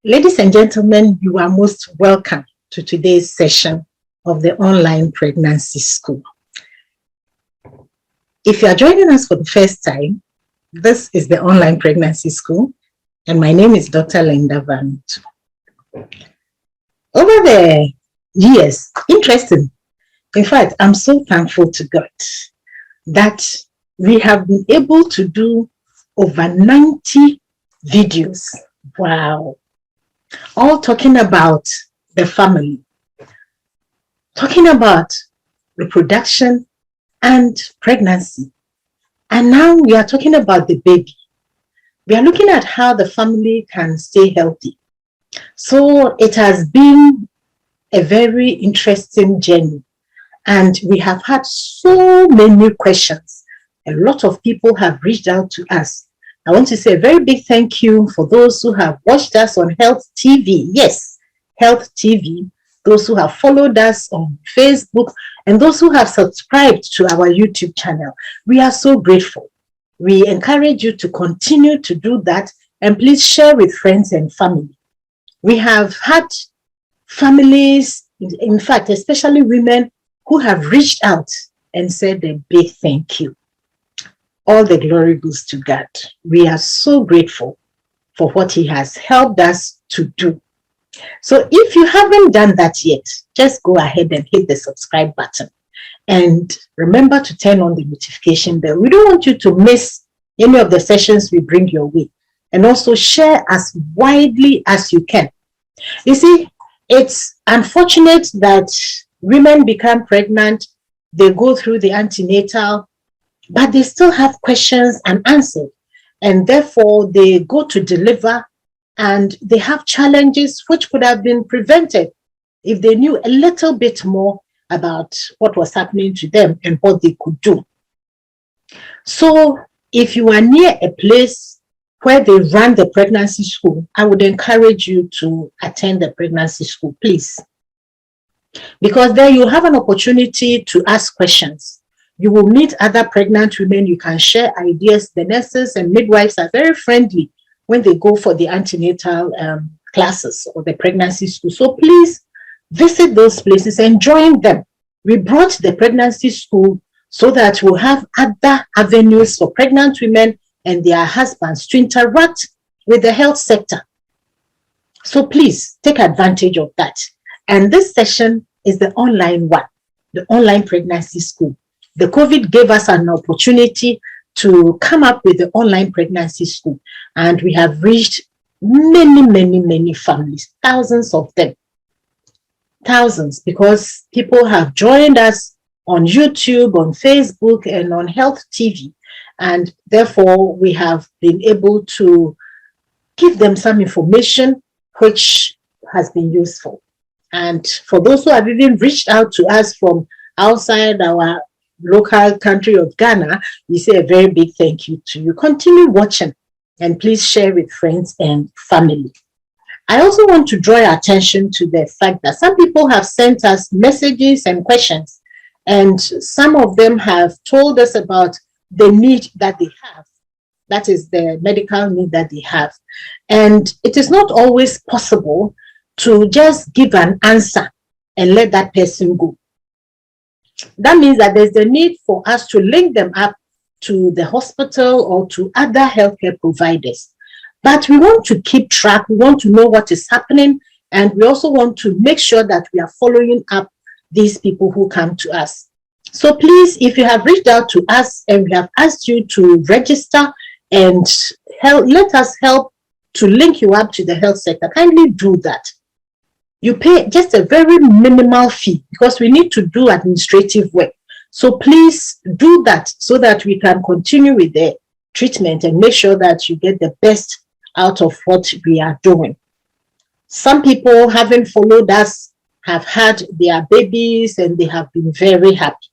Ladies and gentlemen, you are most welcome to today's session of the Online Pregnancy School. If you are joining us for the first time, this is the Online Pregnancy School, and my name is Dr. Linda Vanut. Over the years, interesting. In fact, I'm so thankful to God that we have been able to do over 90 videos. Wow. All talking about the family, talking about reproduction and pregnancy. And now we are talking about the baby. We are looking at how the family can stay healthy. So it has been a very interesting journey. And we have had so many questions. A lot of people have reached out to us. I want to say a very big thank you for those who have watched us on Health TV. Yes, Health TV. Those who have followed us on Facebook and those who have subscribed to our YouTube channel. We are so grateful. We encourage you to continue to do that, and please share with friends and family. We have had families, in fact, especially women, who have reached out and said a big thank you. All the glory goes to God. We are so grateful for what He has helped us to do. So if you haven't done that yet, just go ahead and hit the subscribe button. And remember to turn on the notification bell. We don't want you to miss any of the sessions we bring your way. And also share as widely as you can. You see, it's unfortunate that women become pregnant, they go through the antenatal, but they still have questions unanswered, and therefore they go to deliver and they have challenges which could have been prevented if they knew a little bit more about what was happening to them and what they could do. So if you are near a place where they run the pregnancy school, I would encourage you to attend the pregnancy school, please. Because there you have an opportunity to ask questions. You will meet other pregnant women. You can share ideas. The nurses and midwives are very friendly when they go for the antenatal classes or the pregnancy school. So please visit those places and join them. We brought the pregnancy school so that we'll have other avenues for pregnant women and their husbands to interact with the health sector. So please take advantage of that. And this session is the online one, the online pregnancy school. The COVID gave us an opportunity to come up with the online pregnancy school, and we have reached many families, thousands of them, thousands, because people have joined us on YouTube, on Facebook, and on Health TV, and therefore we have been able to give them some information which has been useful. And for those who have even reached out to us from outside our local country of Ghana, we say a very big thank you to you. Continue watching and please share with friends and family. I also want to draw your attention to the fact that some people have sent us messages and questions, and some of them have told us about the need that they have. That is the medical need that they have. And it is not always possible to just give an answer and let that person go. That means that there's the need for us to link them up to the hospital or to other healthcare providers. But we want to keep track, we want to know what is happening, and we also want to make sure that we are following up these people who come to us. So please, if you have reached out to us and we have asked you to register and let us help to link you up to the health sector, kindly do that. You pay just a very minimal fee because we need to do administrative work. So please do that so that we can continue with the treatment and make sure that you get the best out of what we are doing. Some people, having followed us, have had their babies and they have been very happy.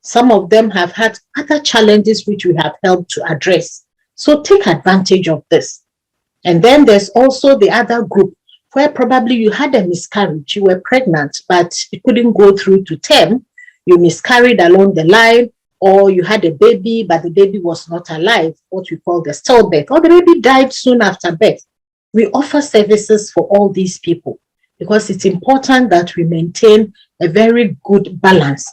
Some of them have had other challenges which we have helped to address. So take advantage of this. And then there's also the other group where probably you had a miscarriage, you were pregnant, but it couldn't go through to term, you miscarried along the line, or you had a baby, but the baby was not alive, what we call the stillbirth, or the baby died soon after birth. we offer services for all these people because it's important that we maintain a very good balance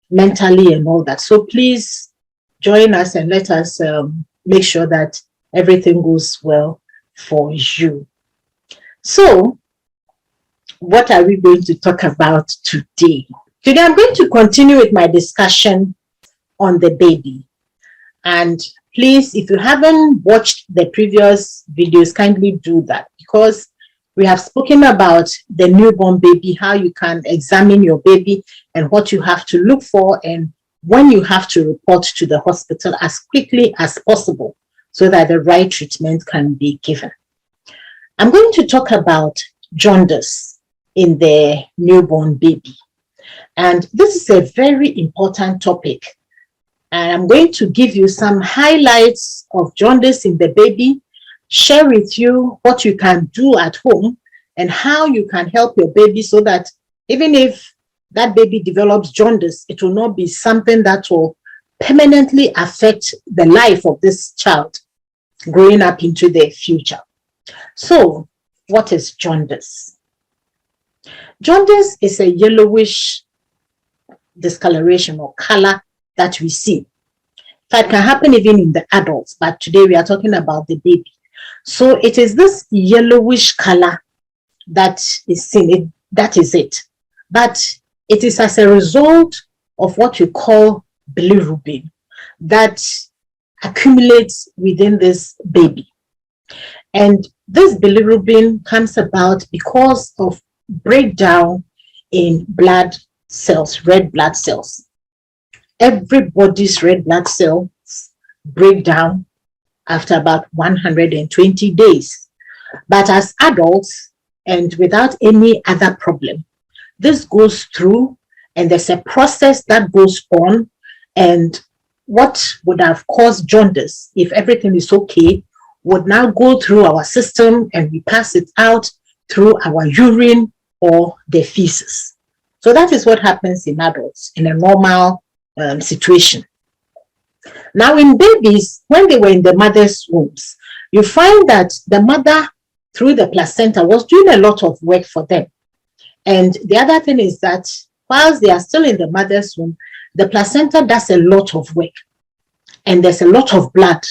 mentally and all that. So please join us and let us make sure that everything goes well for you. So, what are we going to talk about today? Today, I'm going to continue with my discussion on the baby. And please, if you haven't watched the previous videos, kindly do that because we have spoken about the newborn baby, how you can examine your baby and what you have to look for and when you have to report to the hospital as quickly as possible so that the right treatment can be given. I'm going to talk about jaundice in the newborn baby. And this is a very important topic. And I'm going to give you some highlights of jaundice in the baby, share with you what you can do at home and how you can help your baby so that even if that baby develops jaundice, it will not be something that will permanently affect the life of this child growing up into the future. So, what is jaundice? Jaundice is a yellowish discoloration or color that we see. That can happen even in the adults, but today we are talking about the baby. So it is this yellowish color that is seen. That is it. But it is as a result of what we call bilirubin that accumulates within this baby. And this bilirubin comes about because of breakdown in blood cells, red blood cells. Everybody's red blood cells break down after about 120 days. But as adults and without any other problem, this goes through and there's a process that goes on, and what would have caused jaundice, if everything is okay, would now go through our system and we pass it out through our urine or the feces. So that is what happens in adults in a normal situation. Now in babies, when they were in the mother's wombs, you find that the mother through the placenta was doing a lot of work for them. And the other thing is that whilst they are still in the mother's womb, the placenta does a lot of work. And there's a lot of blood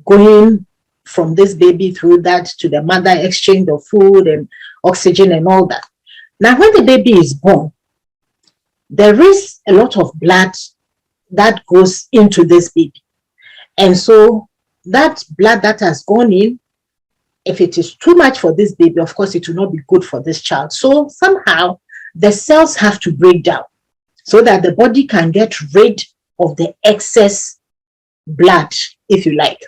going from this baby through that to the mother, exchange of food and oxygen and all that. Now, when the baby is born, there is a lot of blood that goes into this baby. And so that blood that has gone in, if it is too much for this baby, of course, it will not be good for this child. So somehow the cells have to break down so that the body can get rid of the excess blood, if you like.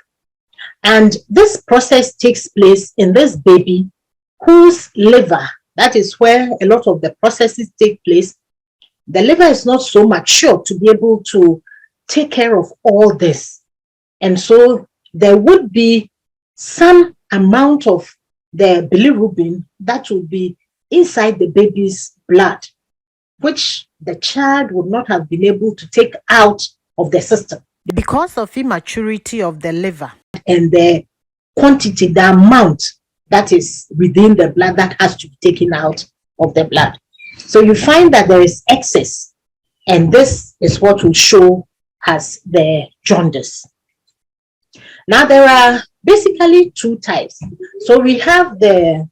And this process takes place in this baby whose liver, that is where a lot of the processes take place. The liver is not so mature to be able to take care of all this. And so there would be some amount of the bilirubin that would be inside the baby's blood, which the child would not have been able to take out of the system because of immaturity of the liver and the quantity, the amount that is within the blood that has to be taken out of the blood. So you find that there is excess, and this is what will show as the jaundice. Now there are basically two types. So we have the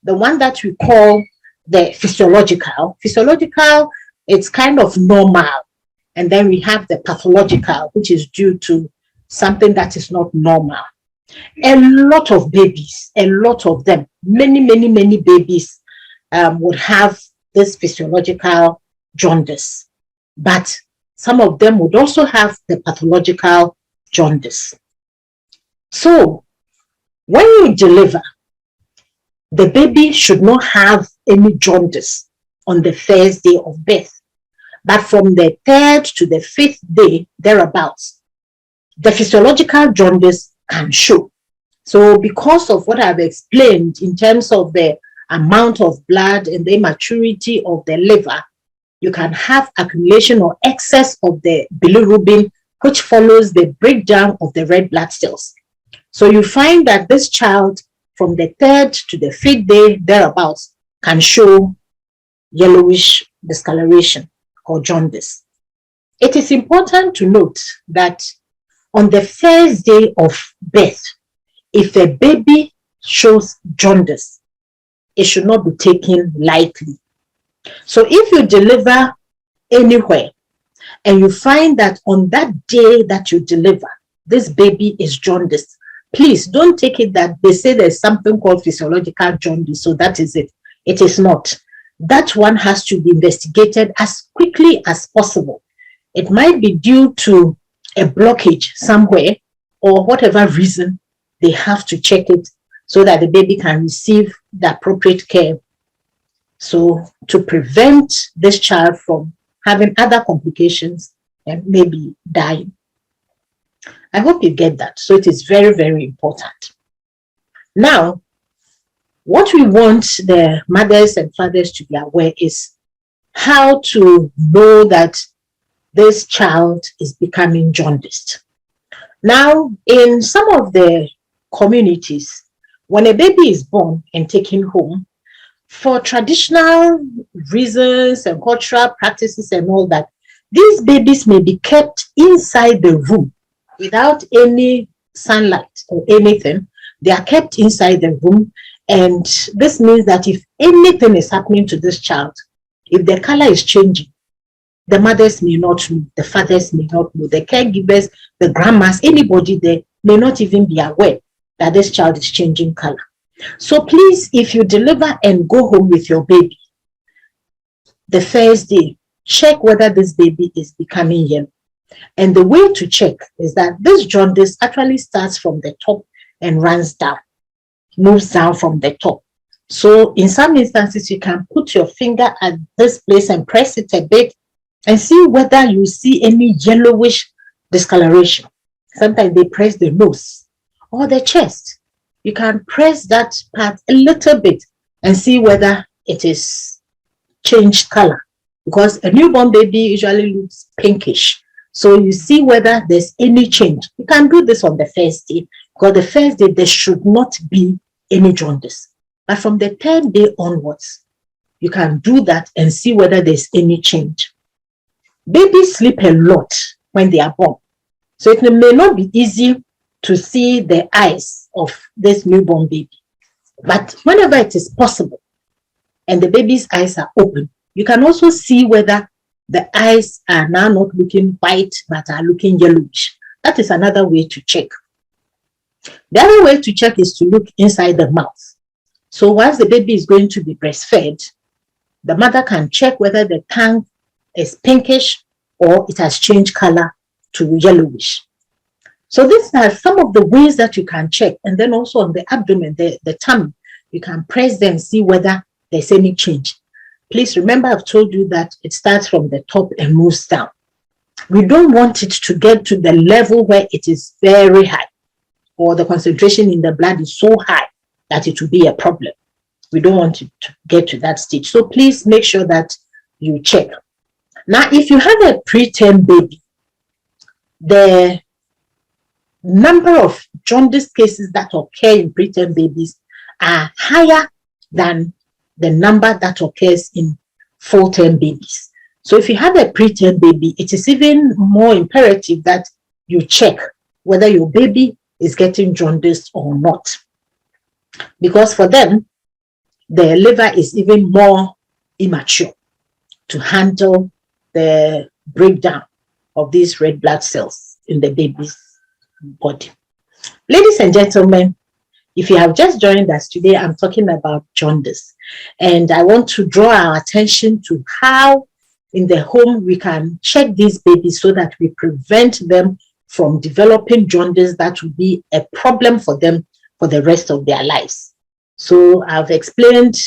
one that we call the physiological. Physiological, it's kind of normal. And then we have the pathological, which is due to something that is not normal. A lot of babies, a lot of them, many babies would have this physiological jaundice. But some of them would also have the pathological jaundice. So when you deliver, the baby should not have any jaundice on the first day of birth. But from the third to the fifth day, thereabouts, the physiological jaundice can show. So because of what I've explained in terms of the amount of blood and the immaturity of the liver, you can have accumulation or excess of the bilirubin, which follows the breakdown of the red blood cells. So you find that this child from the 3rd to the 5th day, thereabouts, can show yellowish discoloration or jaundice. It is important to note that on the first day of birth, if a baby shows jaundice, it should not be taken lightly. So if you deliver anywhere and you find that on that day that you deliver, this baby is jaundiced, please don't take it that they say there's something called physiological jaundice, so that is it. It is not. That one has to be investigated as quickly as possible. It might be due to a blockage somewhere, or whatever reason, they have to check it so that the baby can receive the appropriate care. So to prevent this child from having other complications and maybe dying. I hope you get that. So it is very, very important. Now, what we want the mothers and fathers to be aware is how to know that this child is becoming jaundiced. Now, in some of the communities, when a baby is born and taken home, for traditional reasons and cultural practices and all that, these babies may be kept inside the room without any sunlight or anything. They are kept inside the room, and this means that if anything is happening to this child, if the color is changing, the mothers may not know, the fathers may not know, the caregivers, the grandmas, anybody there may not even be aware that this child is changing color. So please, if you deliver and go home with your baby, the first day, check whether this baby is becoming yellow. And the way to check is that this jaundice actually starts from the top and runs down, moves down from the top. So in some instances, you can put your finger at this place and press it a bit and see whether you see any yellowish discoloration. Sometimes they press the nose or the chest. You can press that part a little bit and see whether it is changed color, because a newborn baby usually looks pinkish. So you see whether there's any change. You can do this on the first day, because the first day there should not be any jaundice. But from the 3rd day onwards, you can do that and see whether there's any change. Babies sleep a lot when they are born. So it may not be easy to see the eyes of this newborn baby. But whenever it is possible and the baby's eyes are open, you can also see whether the eyes are now not looking white but are looking yellowish. That is another way to check. The other way to check is to look inside the mouth. So once the baby is going to be breastfed, the mother can check whether the tongue is pinkish or it has changed color to yellowish. So these are some of the ways that you can check. And then also on the abdomen, the tummy, you can press them and see whether there's any change. Please remember, I've told you that it starts from the top and moves down. We don't want it to get to the level where it is very high, or the concentration in the blood is so high that it will be a problem. We don't want it to get to that stage. So please make sure that you check. Now, if you have a preterm baby, the number of jaundice cases that occur in preterm babies are higher than the number that occurs in full-term babies. So if you have a preterm baby, it is even more imperative that you check whether your baby is getting jaundice or not. Because for them, the liver is even more immature to handle the breakdown of these red blood cells in the baby's body. Ladies and gentlemen, if you have just joined us today, I'm talking about jaundice. And I want to draw our attention to how in the home we can check these babies so that we prevent them from developing jaundice that will be a problem for them for the rest of their lives. So I've explained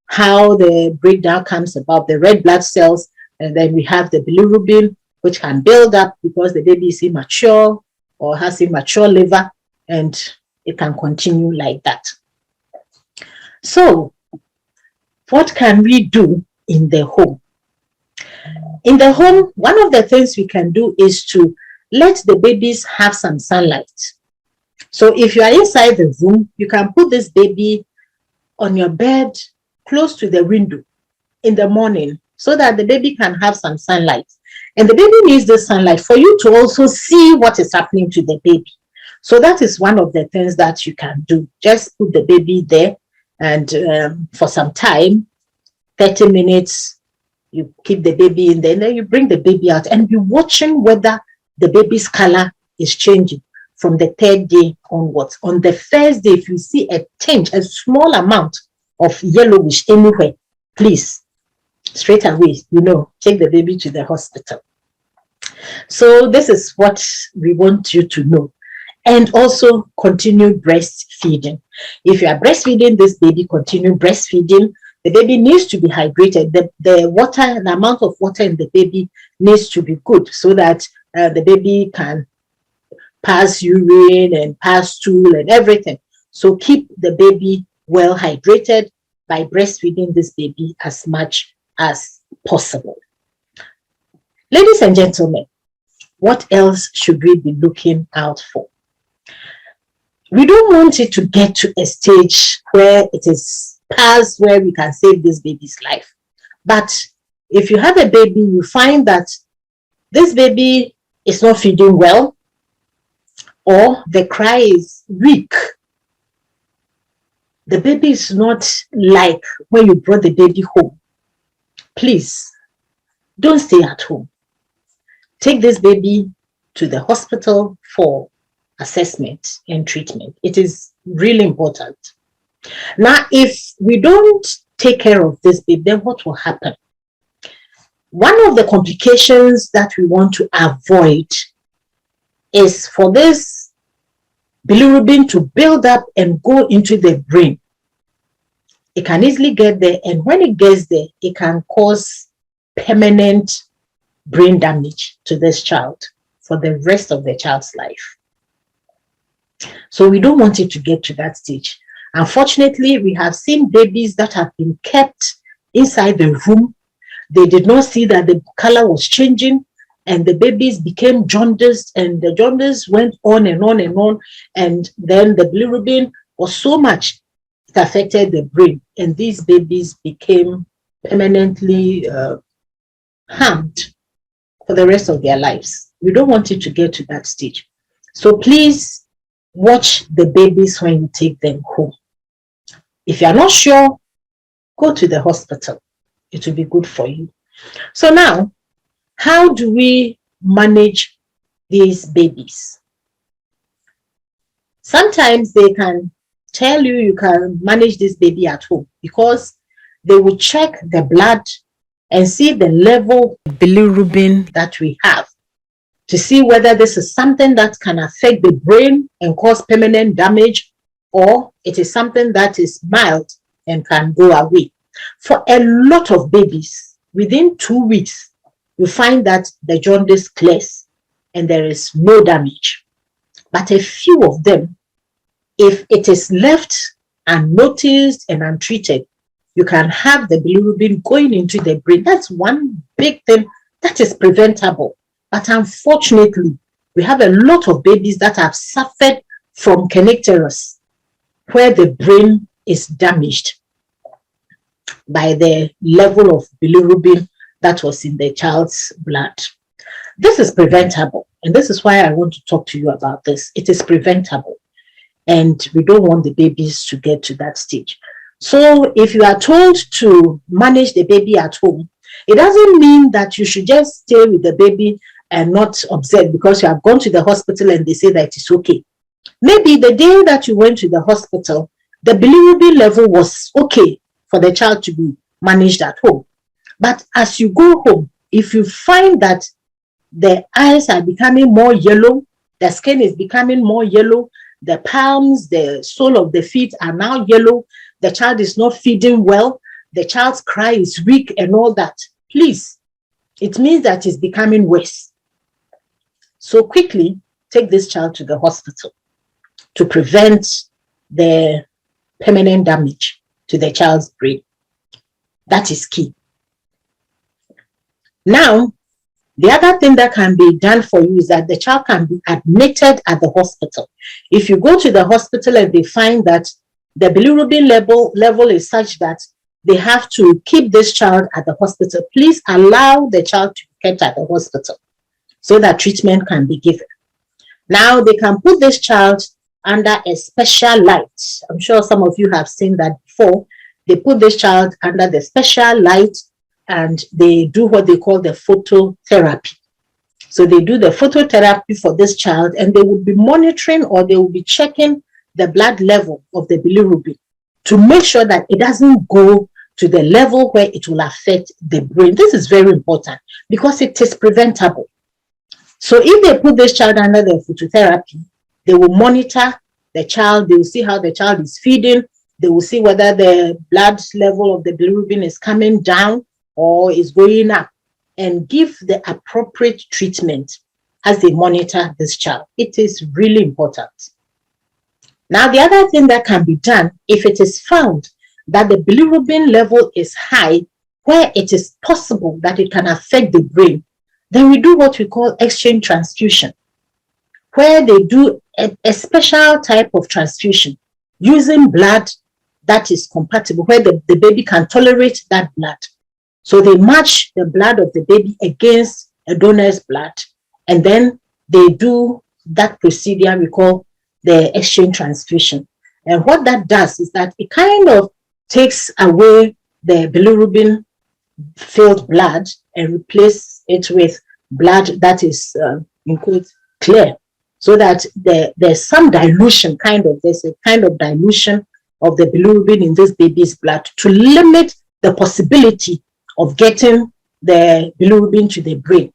how the breakdown comes about, the red blood cells, and then we have the bilirubin, which can build up because the baby is immature or has immature liver, and it can continue like that. So what can we do in the home? In the home, one of the things we can do is to let the babies have some sunlight. So if you are inside the room, you can put this baby on your bed close to the window in the morning so that the baby can have some sunlight. And the baby needs the sunlight for you to also see what is happening to the baby. So that is one of the things that you can do. Just put the baby there, and for some time, 30 minutes, you keep the baby in there, and then you bring the baby out and be watching whether the baby's color is changing from the third day onwards. On the first day, if you see a change, a small amount of yellowish anywhere, please, straight away, take the baby to the hospital. So this is what we want you to know. And also continue breastfeeding. If you are breastfeeding this baby, continue breastfeeding. The baby needs to be hydrated. The amount of water in the baby needs to be good so that the baby can pass urine and pass stool and everything. So keep the baby well hydrated by breastfeeding this baby as much as possible. Ladies and gentlemen, what else should we be looking out for? We don't want it to get to a stage where it is past where we can save this baby's life. But if you have a baby, you find that this baby is not feeding well, or the cry is weak. The baby is not like when you brought the baby home. Please, don't stay at home. Take this baby to the hospital for assessment and treatment. It is really important. Now, if we don't take care of this baby, then what will happen? One of the complications that we want to avoid is for this bilirubin to build up and go into the brain. It can easily get there, and when it gets there, it can cause permanent brain damage to this child for the rest of the child's life. So we don't want it to get to that stage. Unfortunately, we have seen babies that have been kept inside the room. They did not see that the color was changing, and the babies became jaundiced, and the jaundice went on and on and on, and then the bilirubin was so much it affected the brain, and these babies became permanently harmed for the rest of their lives. We don't want it to get to that stage. So please watch the babies when you take them home. If you are not sure, go to the hospital. It will be good for you. So now, how do we manage these babies? Sometimes they can tell you you can manage this baby at home because they will check the blood and see the level of bilirubin that we have to see whether this is something that can affect the brain and cause permanent damage, or it is something that is mild and can go away. For a lot of babies, within 2 weeks, you find that the jaundice clears and there is no damage. But a few of them, if it is left unnoticed and untreated, you can have the bilirubin going into the brain. That's one big thing that is preventable. But unfortunately, we have a lot of babies that have suffered from kernicterus, where the brain is damaged by the level of bilirubin that was in the child's blood. This is preventable, and this is why I want to talk to you about this. It is preventable, and we don't want the babies to get to that stage. So if you are told to manage the baby at home, it doesn't mean that you should just stay with the baby and not observe because you have gone to the hospital and they say that it's okay. Maybe the day that you went to the hospital, the bilirubin level was okay for the child to be managed at home. But as you go home, if you find that the eyes are becoming more yellow, the skin is becoming more yellow, the palms, the sole of the feet are now yellow, the child is not feeding well, the child's cry is weak and all that, please, it means that it's becoming worse. So quickly take this child to the hospital to prevent the permanent damage to the child's brain. That is key. Now, The other thing that can be done for you is that the child can be admitted at the hospital. If you go to the hospital and they find that the bilirubin level is such that they have to keep this child at the hospital, please allow the child to be kept at the hospital so that treatment can be given. Now, they can put this child under a special light. I'm sure some of you have seen that before. They put this child under the special light and they do what they call the phototherapy. So they do the phototherapy for this child, and they will be monitoring, or they will be checking the blood level of the bilirubin to make sure that it doesn't go to the level where it will affect the brain. This is very important because it is preventable. So if they put this child under the phototherapy, they will monitor the child. They will see how the child is feeding. They will see whether the blood level of the bilirubin is coming down or is going up, and give the appropriate treatment as they monitor this child. It is really important. Now, the other thing that can be done, if it is found that the bilirubin level is high, where it is possible that it can affect the brain, then we do what we call exchange transfusion, where they do a special type of transfusion using blood that is compatible, where the baby can tolerate that blood. So they match the blood of the baby against a donor's blood, and then they do that procedure we call the exchange transfusion. And what that does is that it kind of takes away the bilirubin filled blood and replace it with blood that is in quotes clear, so that there's some dilution, there's a kind of dilution of the bilirubin in this baby's blood to limit the possibility of getting the bilirubin to the brain.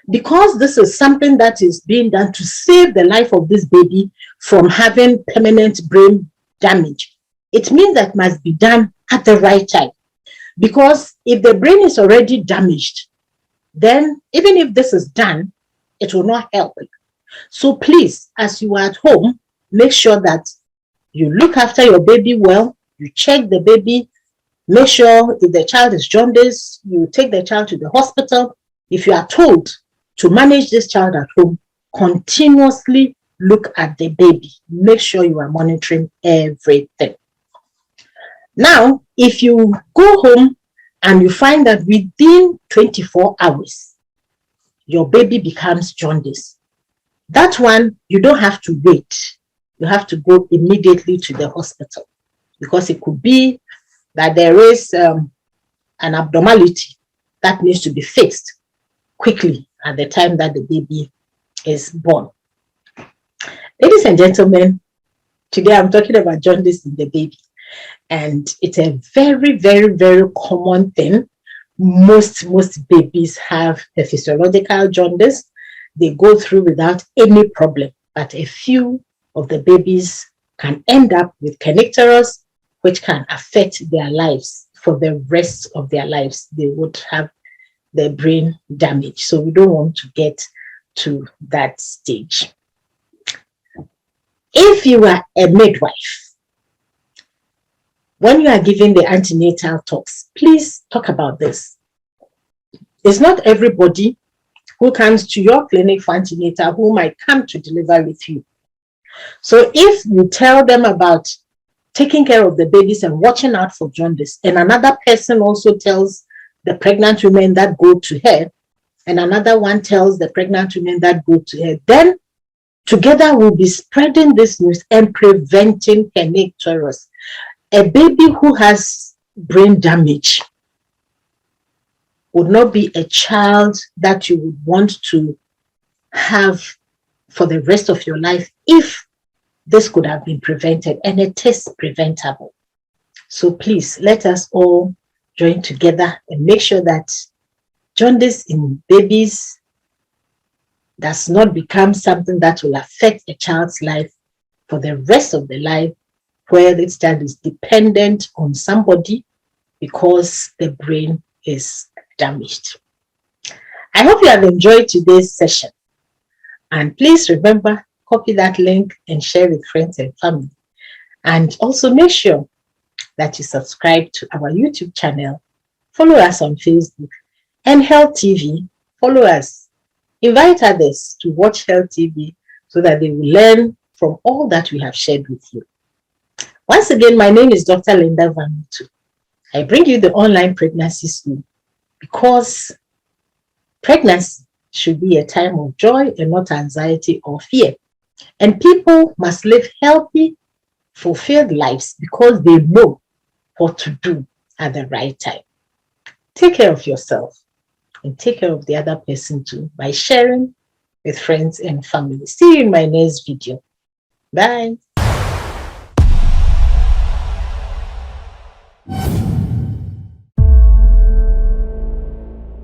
Because this is something that is being done to save the life of this baby from having permanent brain damage, it means that it must be done at the right time. Because if the brain is already damaged, then even if this is done, it will not help. So please, as you are at home, make sure that you look after your baby well, you check the baby, make sure if the child is jaundice, you take the child to the hospital. If you are told to manage this child at home, continuously look at the baby. Make sure you are monitoring everything. Now, if you go home and you find that within 24 hours, your baby becomes jaundice, that one, you don't have to wait. You have to go immediately to the hospital, because it could be that there is an abnormality that needs to be fixed quickly at the time that the baby is born. Ladies and gentlemen, today I'm talking about jaundice in the baby. And it's a very, very, very common thing. Most babies have the physiological jaundice. They go through without any problem. But a few of the babies can end up with kernicterus, which can affect their lives for the rest of their lives. They would have their brain damage. So we don't want to get to that stage. If you are a midwife, when you are giving the antenatal talks, please talk about this. It's not everybody who comes to your clinic for antenatal who might come to deliver with you. So if you tell them about taking care of the babies and watching out for jaundice, and another person also tells the pregnant women that go to her, and another one tells the pregnant women that go to her, then together we'll be spreading this news and preventing kernicterus. A baby who has brain damage would not be a child that you would want to have for the rest of your life if this could have been prevented, and it is preventable. So please, let us all join together and make sure that jaundice in babies does not become something that will affect a child's life for the rest of the life, where this child is dependent on somebody because the brain is damaged. I hope you have enjoyed today's session. And please remember, copy that link and share with friends and family. And also make sure that you subscribe to our YouTube channel, follow us on Facebook and Health TV Follow us. Invite others to watch Health TV so that they will learn from all that we have shared with you. Once again, my name is Dr. Linda Vanutu. I bring you the online pregnancy school because pregnancy should be a time of joy and not anxiety or fear. And people must live healthy, fulfilled lives because they know what to do at the right time. Take care of yourself and take care of the other person too by sharing with friends and family. See you in my next video. Bye.